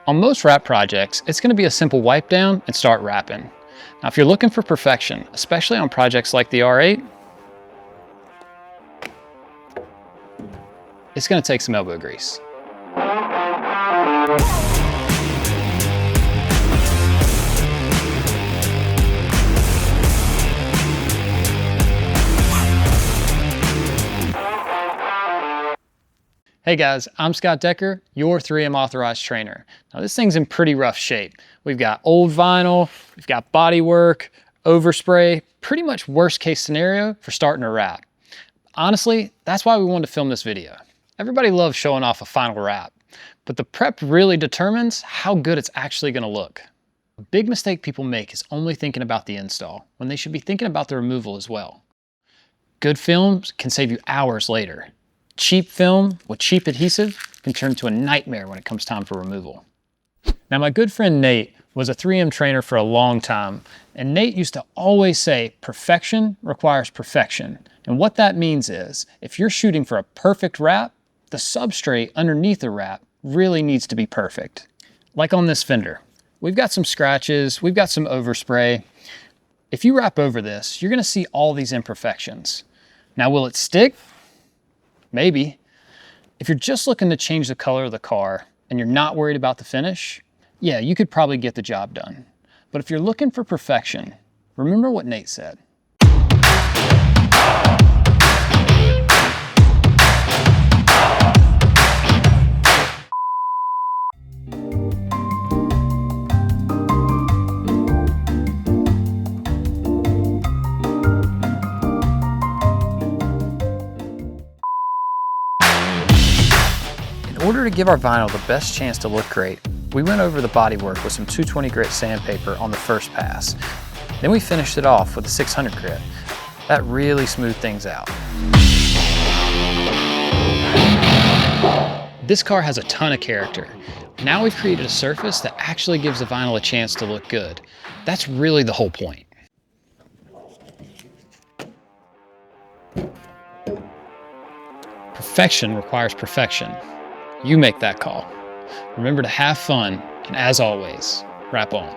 On most wrap projects, it's going to be a simple wipe down and start wrapping. Now, if you're looking for perfection, especially on projects like the R8, it's going to take some elbow grease. Hey guys, I'm Scott Decker, your 3M authorized trainer. Now this thing's in pretty rough shape. We've got old vinyl, we've got body work, overspray, pretty much worst case scenario for starting a wrap. Honestly, that's why we wanted to film this video. Everybody loves showing off a final wrap, but the prep really determines how good it's actually gonna look. A big mistake people make is only thinking about the install, when they should be thinking about the removal as well. Good films can save you hours later. Cheap film with cheap adhesive can turn into a nightmare when it comes time for removal. Now, my good friend Nate was a 3M trainer for a long time, and Nate used to always say, perfection requires perfection. And what that means is, if you're shooting for a perfect wrap, the substrate underneath the wrap really needs to be perfect. Like on this fender, we've got some scratches, we've got some overspray. If you wrap over this, you're gonna see all these imperfections. Now, will it stick? Maybe. If you're just looking to change the color of the car and you're not worried about the finish, yeah, you could probably get the job done. But if you're looking for perfection, remember what Nate said. In order to give our vinyl the best chance to look great, we went over the bodywork with some 220 grit sandpaper on the first pass. Then we finished it off with a 600 grit. That really smoothed things out. This car has a ton of character. Now we've created a surface that actually gives the vinyl a chance to look good. That's really the whole point. Perfection requires perfection. You make that call. Remember to have fun, and as always, wrap on.